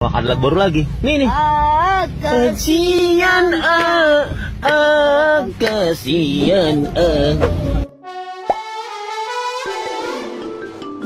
Makan lalat baru lagi. Nih. Kesian kesian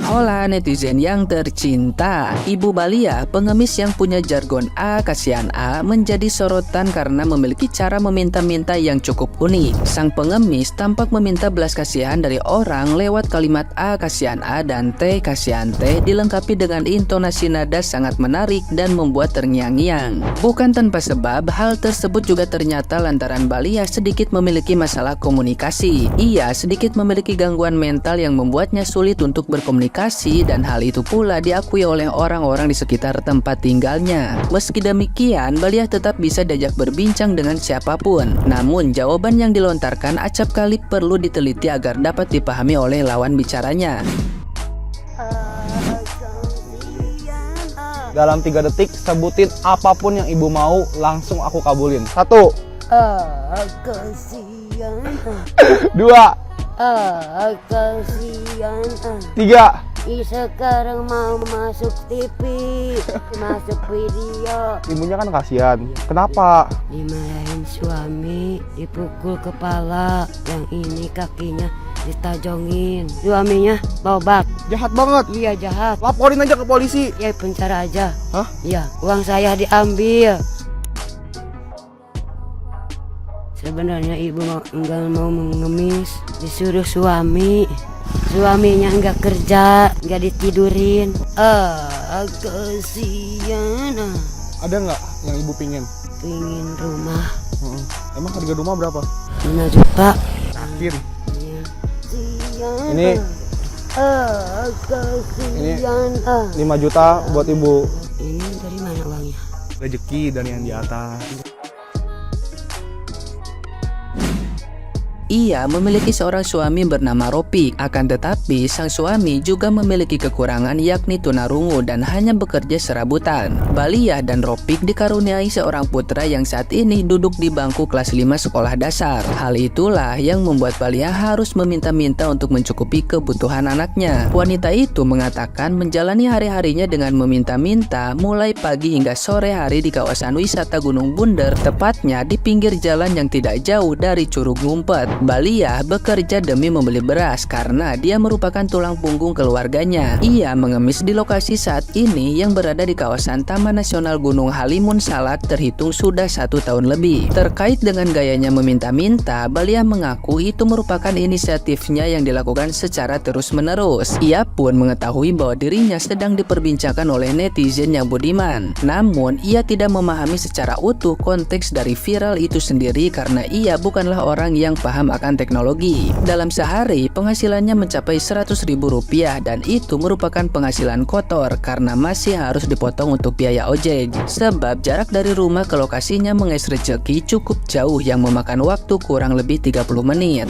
Hola netizen yang tercinta, Ibu Balia, pengemis yang punya jargon kasihan menjadi sorotan karena memiliki cara meminta-minta yang cukup unik. Sang pengemis tampak meminta belas kasihan dari orang lewat kalimat kasihan dan kasihan dilengkapi dengan intonasi nada sangat menarik dan membuat terngiang-ngiang. Bukan tanpa sebab, hal tersebut juga ternyata lantaran Balia sedikit memiliki masalah komunikasi. Ia sedikit memiliki gangguan mental yang membuatnya sulit untuk berkomunikasi, dan hal itu pula diakui oleh orang-orang di sekitar tempat tinggalnya. Meski demikian, Balia tetap bisa diajak berbincang dengan siapapun. Namun, jawaban yang dilontarkan acap kali perlu diteliti agar dapat dipahami oleh lawan bicaranya. Dalam 3 detik, sebutin apapun yang ibu mau, langsung aku kabulin. 1 kasihan 2 kasihan 3 sekarang mau masuk TV, masuk video. Ibunya kan kasihan. Kenapa? Dimarahin suami, dipukul kepala, yang ini kakinya ditajongin. Suaminya tobat. Jahat banget. Iya jahat. Laporin aja ke polisi. Ya penjara aja. Hah? Iya, uang saya diambil. Sebenarnya ibu enggak mau mengemis, disuruh suami. Suaminya enggak kerja, enggak ditidurin. Kasihan. Ada nggak yang ibu pingin? Pingin rumah. Emang harga rumah berapa? 5 juta. Akhir. Iya. Kasihan. Ini kasihan. 5 juta buat ibu. Ini dari mana uangnya? Rezeki dari yang di atas. Ia memiliki seorang suami bernama Ropik, akan tetapi sang suami juga memiliki kekurangan yakni tunarungu dan hanya bekerja serabutan. Balia dan Ropik dikaruniai seorang putra yang saat ini duduk di bangku kelas 5 sekolah dasar. Hal itulah yang membuat Balia harus meminta-minta untuk mencukupi kebutuhan anaknya. Wanita itu mengatakan menjalani hari-harinya dengan meminta-minta mulai pagi hingga sore hari di kawasan wisata Gunung Bunder, tepatnya di pinggir jalan yang tidak jauh dari Curug Ngumpet. Balia bekerja demi membeli beras karena dia merupakan tulang punggung keluarganya. Ia mengemis di lokasi saat ini yang berada di kawasan Taman Nasional Gunung Halimun Salak terhitung sudah 1 tahun lebih. Terkait dengan gayanya meminta-minta, Balia mengaku itu merupakan inisiatifnya yang dilakukan secara terus-menerus. Ia pun mengetahui bahwa dirinya sedang diperbincangkan oleh netizen yang budiman. Namun, ia tidak memahami secara utuh konteks dari viral itu sendiri karena ia bukanlah orang yang paham akan teknologi. Dalam sehari, penghasilannya mencapai Rp100.000 dan itu merupakan penghasilan kotor karena masih harus dipotong untuk biaya ojek. Sebab jarak dari rumah ke lokasinya mengais rezeki cukup jauh yang memakan waktu kurang lebih 30 menit.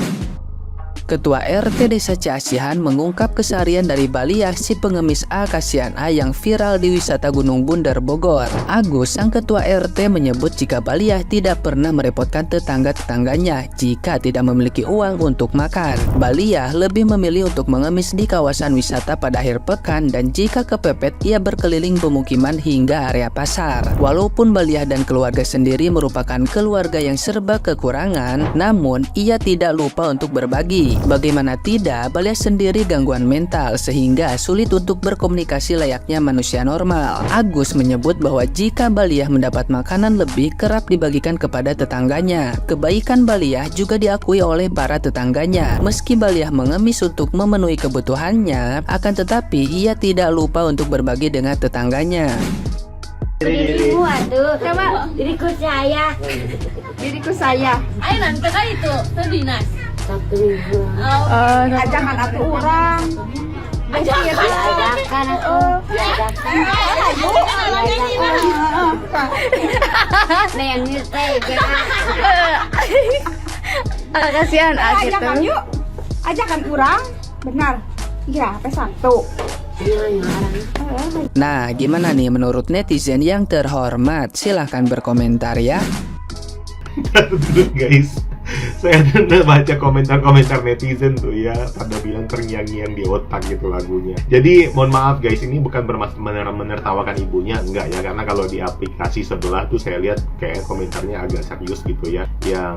Ketua RT Desa Ciasihan mengungkap keseharian dari Balia si pengemis kasihan yang viral di wisata Gunung Bunder, Bogor. Agus, sang ketua RT, menyebut jika Balia tidak pernah merepotkan tetangga-tetangganya jika tidak memiliki uang untuk makan. Balia lebih memilih untuk mengemis di kawasan wisata pada akhir pekan dan jika kepepet ia berkeliling pemukiman hingga area pasar. Walaupun Balia dan keluarga sendiri merupakan keluarga yang serba kekurangan, namun ia tidak lupa untuk berbagi. Bagaimana tidak, Balia sendiri gangguan mental sehingga sulit untuk berkomunikasi layaknya manusia normal. Agus menyebut bahwa jika Balia mendapat makanan lebih kerap dibagikan kepada tetangganya. Kebaikan Balia juga diakui oleh para tetangganya. Meski Balia mengemis untuk memenuhi kebutuhannya, akan tetapi ia tidak lupa untuk berbagi dengan tetangganya. Diriku aduh, coba diriku saya. Diriku saya. Ayo nanti kan itu dinas. 1.000. Ajakan aku orang. Ajakan aku. Nah yang ini Kasihan Ajakan yuk. Ajakan orang. Benar. Iya, P1. Nah, gimana nih menurut netizen yang terhormat? Silahkan berkomentar ya. Guys, Saya udah baca komentar-komentar netizen tuh ya, pada bilang terngiang-ngiang di otak gitu lagunya. Jadi mohon maaf guys, ini bukan menertawakan ibunya, enggak ya, karena kalau di aplikasi sebelah tuh saya lihat kayak komentarnya agak serius gitu ya, yang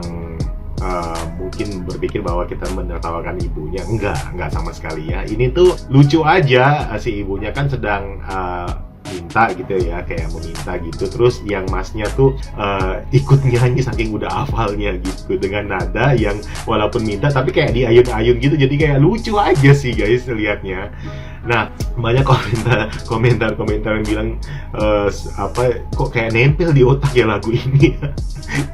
mungkin berpikir bahwa kita menertawakan ibunya. Enggak sama sekali ya. Ini tuh lucu aja, si ibunya kan sedang minta gitu ya, kayak meminta gitu, terus yang masnya tuh ikut nyanyi saking udah hafalnya gitu, dengan nada yang walaupun minta tapi kayak diayun-ayun gitu, jadi kayak lucu aja sih guys lihatnya. Nah, banyak komentar yang bilang kok kayak nempel di otak ya lagu ini.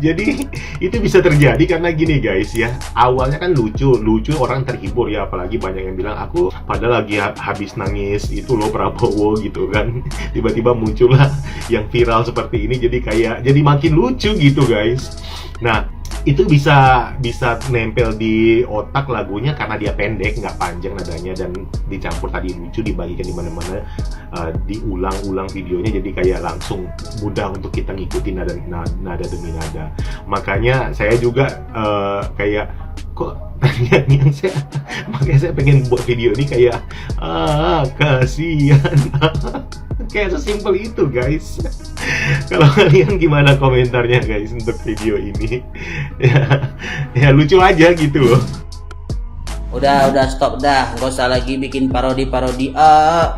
Jadi itu bisa terjadi karena gini guys ya, awalnya kan lucu orang terhibur ya, apalagi banyak yang bilang aku padahal lagi habis nangis itu loh Prabowo gitu kan, tiba-tiba muncullah yang viral seperti ini, jadi makin lucu gitu guys. Nah, itu bisa nempel di otak lagunya karena dia pendek, nggak panjang nadanya, dan dicampur tadi lucu, dibagikan di mana-mana, diulang-ulang videonya, jadi kayak langsung mudah untuk kita ngikutin nada demi nada. Makanya saya juga kayak kok yang makanya saya pengen buat video ini kayak kasihan. Kayak sesimpel itu guys. Kalau kalian gimana komentarnya guys untuk video ini? Ya lucu aja gitu loh. Udah stop dah, nggak usah lagi bikin parodi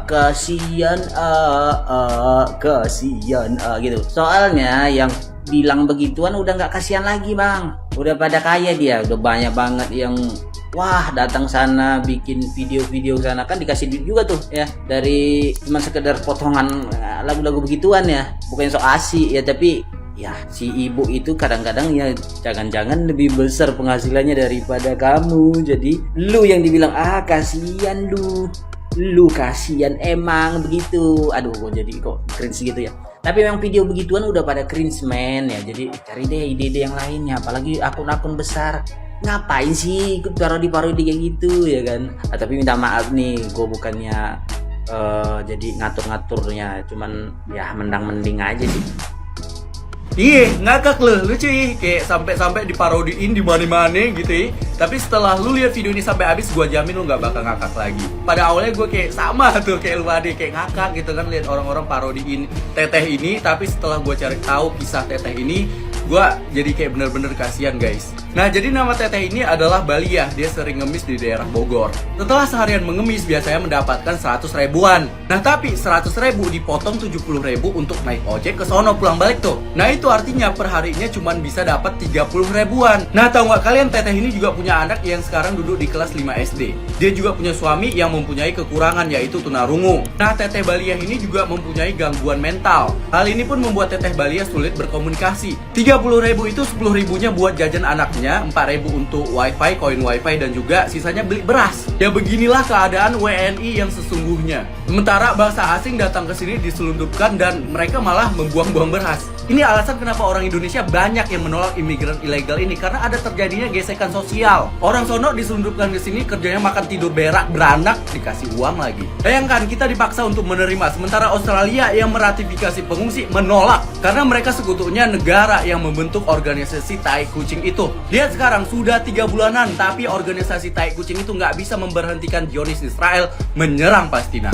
kasihan gitu. Soalnya yang bilang begituan udah nggak kasihan lagi bang, udah pada kaya dia, udah banyak banget yang wah datang sana bikin video-video sana, kan dikasih duit juga tuh ya, dari cuma sekedar potongan lagu-lagu begituan ya, bukan sok asik ya, tapi ya si ibu itu kadang-kadang ya jangan-jangan lebih besar penghasilannya daripada kamu, jadi lu yang dibilang kasihan lu kasihan emang begitu. Aduh kok cringe gitu ya. Tapi memang video begituan udah pada cringe man ya, jadi cari deh ide-ide yang lainnya, apalagi akun-akun besar. Ngapain sih ikut parodi-parodi kayak gitu ya kan? Tapi minta maaf nih, gue bukannya jadi ngatur-ngaturnya, cuman ya mendang-mending aja sih. Iya, ngakak loh, lucu ya, kayak sampai diparodiin di mana-mana gitu ya. Tapi setelah lu lihat video ini sampai habis, gua jamin lu nggak bakal ngakak lagi. Pada awalnya gue kayak sama tuh kayak lu ade, kayak ngakak gitu kan lihat orang-orang parodiin teteh ini. Tapi setelah gue cari tahu kisah teteh ini, gue jadi kayak bener-bener kasihan guys. Nah, jadi nama teteh ini adalah Balia. Dia sering ngemis di daerah Bogor. Setelah seharian mengemis, biasanya mendapatkan 100 ribuan. Nah, tapi 100 ribu dipotong 70 ribu untuk naik ojek ke sono pulang balik tuh. Nah, itu artinya per harinya cuma bisa dapat 30 ribuan. Nah, tahu nggak kalian, teteh ini juga punya anak yang sekarang duduk di kelas 5 SD. Dia juga punya suami yang mempunyai kekurangan, yaitu tunarungu. Nah, teteh Balia ini juga mempunyai gangguan mental. Hal ini pun membuat teteh Balia sulit berkomunikasi. 30 ribu itu 10 ribunya buat jajan anaknya, 4.000 untuk wifi, koin wifi, dan juga sisanya beli beras. Ya beginilah keadaan WNI yang sesungguhnya. Sementara bangsa asing datang ke sini diselundupkan dan mereka malah membuang-buang beras. Ini alasan kenapa orang Indonesia banyak yang menolak imigran ilegal ini, karena ada terjadinya gesekan sosial. Orang sono diselundupkan ke sini kerjanya makan tidur berak beranak, dikasih uang lagi. Bayangkan kita dipaksa untuk menerima, sementara Australia yang meratifikasi pengungsi menolak karena mereka sekutunya negara yang membentuk organisasi tai kucing itu. Lihat sekarang sudah 3 bulanan, tapi organisasi tai kucing itu nggak bisa memberhentikan Zionis Israel menyerang Palestina.